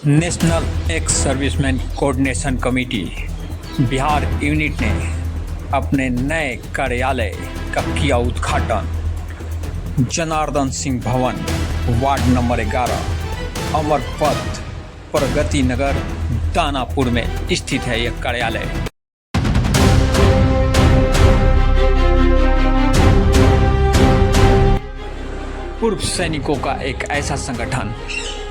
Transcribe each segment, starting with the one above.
National ex serviceman coordination committee Bihar unit ने अपने नए कार्यालय का किया उद्घाटन। जनार्दन सिंह भवन, वार्ड नंबर 11, अमरपथ, प्रगति नगर, दानापुर में स्थित है यह कार्यालय। पूर्व सैनिकों का एक ऐसा संगठन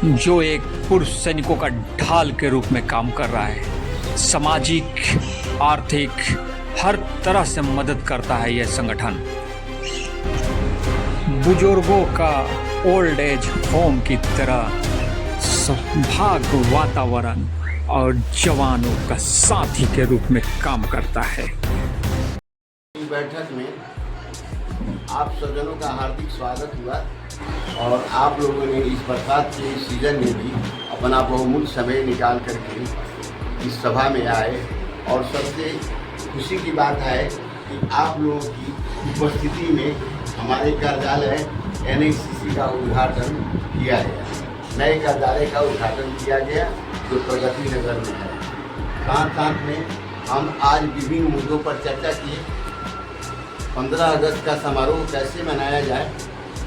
जो एक पूर्व सैनिकों का ढाल के रूप में काम कर रहा है। सामाजिक, आर्थिक, हर तरह से मदद करता है यह संगठन। बुजुर्गों का ओल्ड एज होम की तरह सौभाग्य वातावरण और जवानों का साथी के रूप में काम करता है। बैठक में आप सज्जनों का हार्दिक स्वागत हुआ और आप लोगों ने इस बरसात के सीजन में भी अपना बहुमूल्य समय निकाल करके इस सभा में आए और सबसे खुशी की बात है कि आप लोगों की उपस्थिति में हमारे कार्यालय NHCC का उद्घाटन किया गया। नए कार्यालय का उद्घाटन किया गया जो प्रगति नगर में है। साथ साथ में हम आज विभिन्न मुद्दों पर चर्चा किए। 15 अगस्त का समारोह कैसे मनाया जाए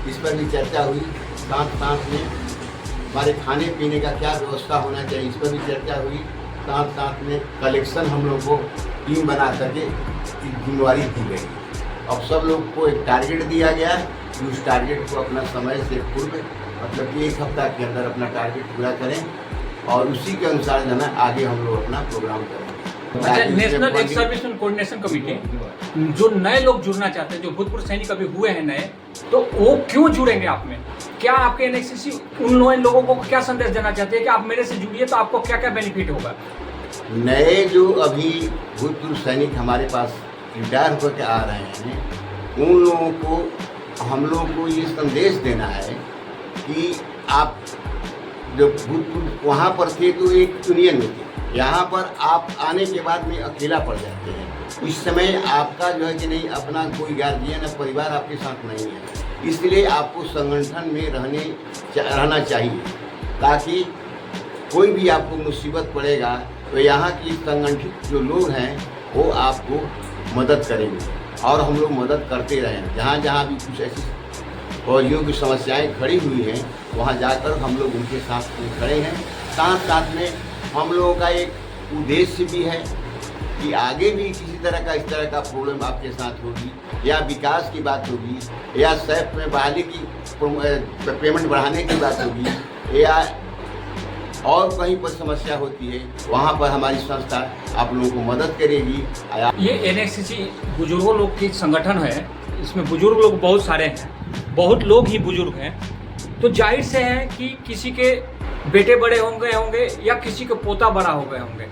इस पर भी चर्चा हुई। साथ साथ में हमारे खाने पीने का क्या व्यवस्था होना चाहिए इस पर भी चर्चा हुई। साथ साथ में कलेक्शन हम लोग को टीम बना करके जिम्मेवारी दी गई। अब सब लोग को एक टारगेट दिया गया कि उस टारगेट को अपना समय से पूर्व मतलब कि 1 हफ्ता के अंदर अपना टारगेट पूरा करें और उसी के अनुसार जो है आगे हम लोग अपना प्रोग्राम करें। अच्छा, national ex serviceman coordination committee जो नए लोग जुड़ना चाहते हैं, जो भूतपूर्व सैनिक अभी हुए हैं नए, तो वो क्यों जुड़ेंगे आप में? क्या आपके NHCC उन नए लोगों को क्या संदेश देना चाहते हैं कि आप मेरे से जुड़िए तो आपको क्या क्या बेनिफिट होगा? नए जो अभी भूतपूर्व सैनिक हमारे पास रिटायर होकर आ रहे हैं उन लोगों को हम लोगों को ये संदेश देना है कि आप जब भूतपूर्व वहाँ पर थे तो एक यूनियन में थे, यहाँ पर आप आने के बाद में अकेला पड़ जाते हैं। इस समय आपका जो है कि नहीं अपना कोई गार्जियन या परिवार आपके साथ नहीं है, इसलिए आपको संगठन में रहना चाहिए ताकि कोई भी आपको मुसीबत पड़ेगा तो यहाँ की संगठित जो लोग हैं वो आपको मदद करेंगे और हम लोग मदद करते रहें। जहाँ जहाँ भी कुछ ऐसी फौजियों की समस्याएं खड़ी हुई हैं वहाँ जाकर हम लोग उनके साथ खड़े हैं। साथ साथ में हम लोगों का एक उद्देश्य भी है कि आगे भी किसी तरह का इस तरह का प्रॉब्लम आपके साथ होगी या विकास की बात होगी या सैफ में बहाली की पेमेंट बढ़ाने की बात होगी या और कहीं पर समस्या होती है वहाँ पर हमारी संस्था आप लोगों को मदद करेगी। ये NHCC बुजुर्गों लोग की संगठन है, इसमें बुजुर्ग लोग बहुत सारे हैं, बहुत लोग ही बुजुर्ग हैं, तो जाहिर से है कि किसी के बेटे बड़े होंगे या किसी के पोता बड़ा हो गए होंगे,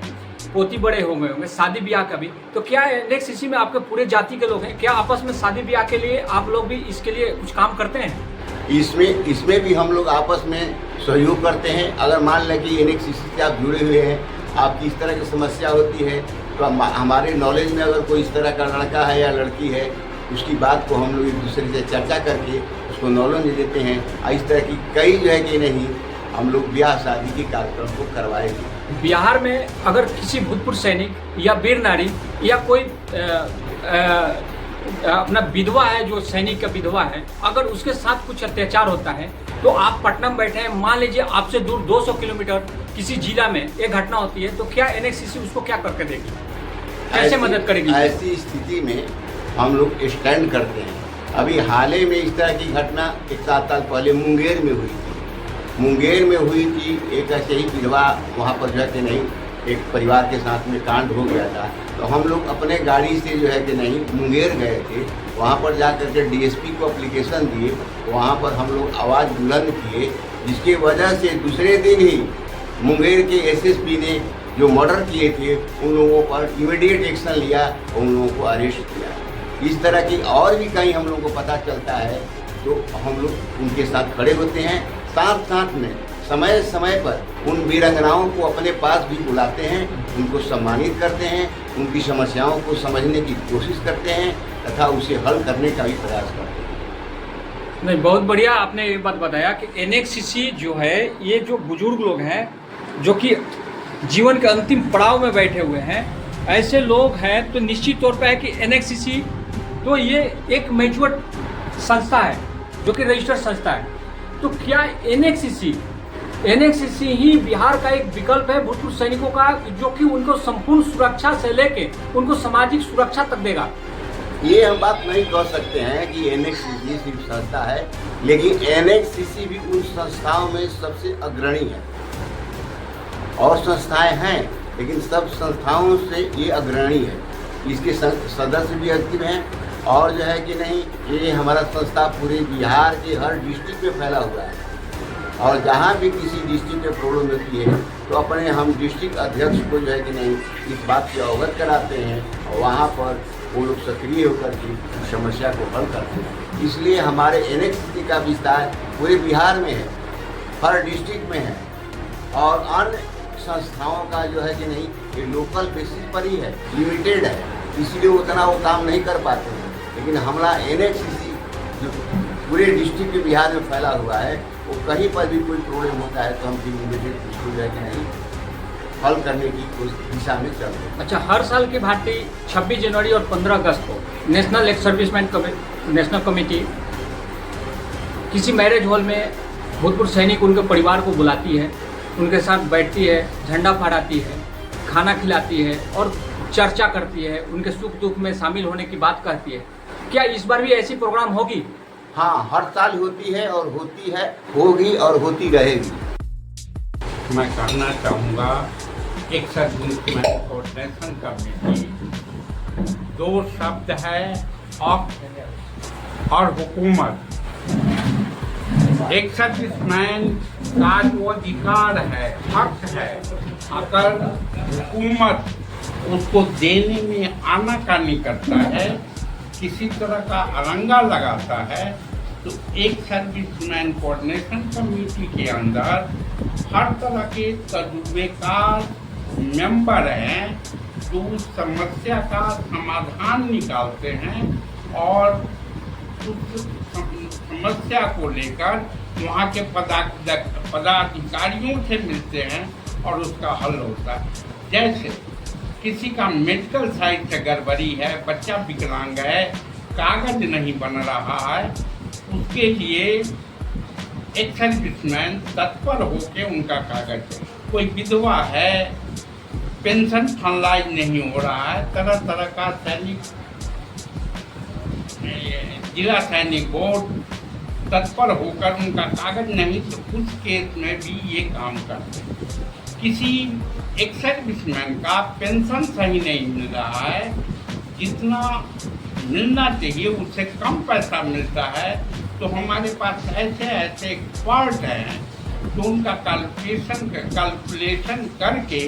पोती बड़े हो गए होंगे, शादी ब्याह का भी। तो क्या NHCC में आपके पूरे जाति के लोग हैं? क्या आपस में शादी ब्याह के लिए आप लोग भी इसके लिए कुछ काम करते हैं? इसमें भी हम लोग आपस में सहयोग करते हैं। अगर मान लें कि NHCC से आप जुड़े हुए हैं, आपकी इस तरह की समस्या होती है तो हमारे नॉलेज में अगर कोई इस तरह का लड़का है या लड़की है उसकी बात को हम लोग एक दूसरे से चर्चा करके उसको नॉलेज देते हैं। इस तरह की कई जो है कि नहीं हम लोग ब्याह शादी के कार्यक्रम को करवाएंगे। बिहार में अगर किसी भूतपूर्व सैनिक या वीर नारी या कोई अपना विधवा है, जो सैनिक का विधवा है, अगर उसके साथ कुछ अत्याचार होता है तो आप पटना में बैठे हैं, मान लीजिए आपसे दूर 200 किलोमीटर किसी जिला में एक घटना होती है, तो क्या NHCC उसको क्या करके देगी, कैसे मदद करेगी? ऐसी स्थिति में हम लोग स्टैंड करते हैं। अभी हाल ही में इस तरह की घटना 7 साल पहले मुंगेर में हुई थी। मुंगेर में हुई थी एक ऐसे ही विधवा, वहाँ पर जो है कि नहीं एक परिवार के साथ में कांड हो गया था। तो हम लोग अपने गाड़ी से जो है कि नहीं मुंगेर गए थे, वहाँ पर जा कर के DSP को एप्लीकेशन दिए, वहाँ पर हम लोग आवाज़ बुलंद किए, जिसकी वजह से दूसरे दिन ही मुंगेर के SSP ने जो मर्डर किए थे उन लोगों पर इमीडिएट एक्शन लिया, उन लोगों को अरेस्ट किया। इस तरह की और भी कहीं हम लोगों को पता चलता है तो हम लोग उनके साथ खड़े होते हैं। साथ साथ में समय समय पर उन वीरांगनाओं को अपने पास भी बुलाते हैं, उनको सम्मानित करते हैं, उनकी समस्याओं को समझने की कोशिश करते हैं तथा उसे हल करने का भी प्रयास करते हैं। नहीं, बहुत बढ़िया आपने ये बात बताया कि NHCC जो है, ये जो बुजुर्ग लोग हैं जो कि जीवन के अंतिम पड़ाव में बैठे हुए हैं, ऐसे लोग हैं, तो निश्चित तौर पे है कि एनएक्सीसी तो ये एक मैच्योर्ड संस्था है, जो कि रजिस्टर्ड संस्था है। तो क्या एनएक्सीसी ही बिहार का एक विकल्प है भूतपूर्व सैनिकों का, जो कि उनको संपूर्ण सुरक्षा से लेके उनको सामाजिक सुरक्षा तक देगा? ये हम बात नहीं कह सकते हैं कि एनएक्सीसी सिर्फ संस्था है, लेकिन एनएक्सीसी भी उन संस्थाओं में सबसे अग्रणी है। और संस्थाएं हैं, लेकिन सब संस्थाओं से ये अग्रणी है। इसके सदस्य भी एक्टिव हैं, और जो है कि नहीं, ये हमारा संस्था पूरे बिहार के हर डिस्ट्रिक्ट में फैला हुआ है। और जहाँ भी किसी डिस्ट्रिक्ट में प्रॉब्लम होती है तो अपने हम डिस्ट्रिक्ट अध्यक्ष को जो है कि नहीं, इस बात से अवगत कराते हैं, और वहाँ पर वो लोग सक्रिय होकर के समस्या को हल करते हैं। इसलिए हमारे एनएक्सीसी का विस्तार पूरे बिहार में है, हर डिस्ट्रिक्ट में है। और अन्य संस्थाओं का जो है कि नहीं, ये लोकल बेसिस पर ही है, लिमिटेड है, इसलिए उतना वो काम नहीं कर पाते हैं। लेकिन हमारा एनएक्सीसी जो पूरे डिस्ट्रिक्ट बिहार में फैला हुआ है, वो कहीं पर भी कोई प्रॉब्लम होता है तो हम इमीडिएट उसको जो है कि नहीं, हल करने की उस दिशा में चल रहे हैं। अच्छा, हर साल की भांति 26 जनवरी और 15 अगस्त को national ex serviceman national committee किसी मैरिज हॉल में भूतपूर्व सैनिक उनके परिवार को बुलाती है, उनके साथ बैठती है, झंडा फहराती है, खाना खिलाती है और चर्चा करती है, उनके सुख दुख में शामिल होने की बात कहती है। क्या इस बार भी ऐसी प्रोग्राम होगी? हाँ, हर साल होती है और होती है, होगी और होती रहेगी। मैं कहना चाहूँगा, एक सर्विसमैन कोऑर्डिनेशन कमेटी दो शब्द है, हक और हुकूमत। एक सर्विसमैन का जो अधिकार है, हक है, अगर हुकूमत उसको देने में आनाकानी करता है, किसी तरह का अरंगा लगाता है, तो एक सर्विसमैन कोऑर्डिनेशन कमेटी के अंदर हर तरह के तजुर्बेकार मेंबर हैं, जो समस्या का समाधान निकालते हैं और उस समस्या को लेकर वहाँ के पदाधिकारियों से मिलते हैं और उसका हल होता है। जैसे किसी का मेडिकल साइड से गड़बड़ी है, बच्चा विकलांग है, कागज नहीं बन रहा है, उसके लिए एक सर्विसमैन तत्पर होकर उनका कागज, कोई विधवा है, पेंशन फाइनलाइज नहीं हो रहा है, तरह तरह का सैनिक जिला सैनिक बोर्ड तत्पर होकर उनका कागज नहीं, तो उस केस में भी ये काम करते हैं। किसी एक सर्विसमैन का पेंशन सही नहीं मिल रहा है, जितना मिलना चाहिए उससे कम पैसा मिलता है, तो हमारे पास ऐसे ऐसे एक्सपर्ट हैं जो उनका कैलकुलेशन करके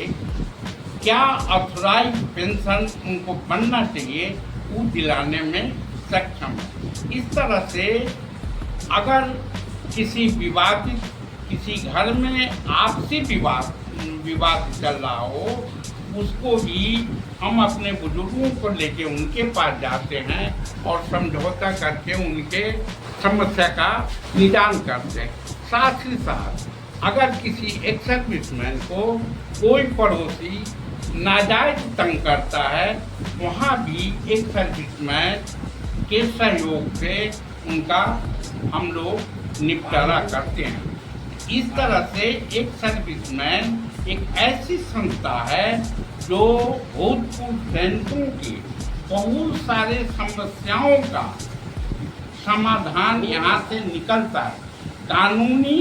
क्या ऑथराइज पेंशन उनको बनना चाहिए वो दिलाने में सक्षम है। इस तरह से अगर किसी घर में आपसी विवाद चल रहा हो, उसको भी हम अपने बुजुर्गों को लेके उनके पास जाते हैं और समझौता करके उनके समस्या का निदान करते हैं। साथ ही साथ अगर किसी एक सर्विसमैन को कोई पड़ोसी नाजायज तंग करता है, वहाँ भी एक सर्विसमैन के सहयोग से उनका हम लोग निपटारा करते हैं। इस तरह से एक सर्विसमैन एक ऐसी संस्था है जो भूतपूर्व सैनिकों की बहुत सारे समस्याओं का समाधान यहाँ से निकलता है। कानूनी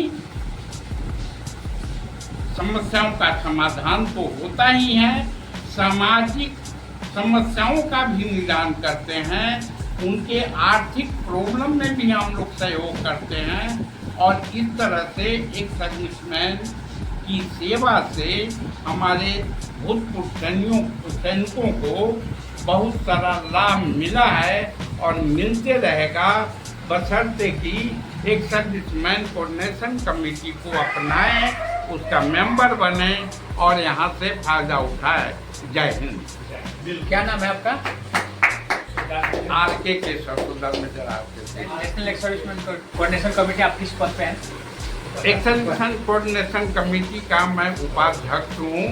समस्याओं का समाधान तो होता ही है, सामाजिक समस्याओं का भी निदान करते हैं, उनके आर्थिक प्रॉब्लम में भी हम लोग सहयोग करते हैं। और इस तरह से एक सर्विसमैन की सेवा से हमारे भूतपूर्व सैनिकों को बहुत सारा लाभ मिला है और मिलते रहेगा, बशर्ते कि एक सर्विसमैन कोऑर्डिनेशन कमेटी को अपनाएं, उसका मेंबर बने और यहाँ से फायदा उठाए। जय हिंद। क्या नाम है आपका? RK के शब्दों में जरा आपके national ex serviceman coordination committee आप किस पद पे हैं? एक्शन कोऑर्डिनेशन कमेटी का मैं उपाध्यक्ष हूँ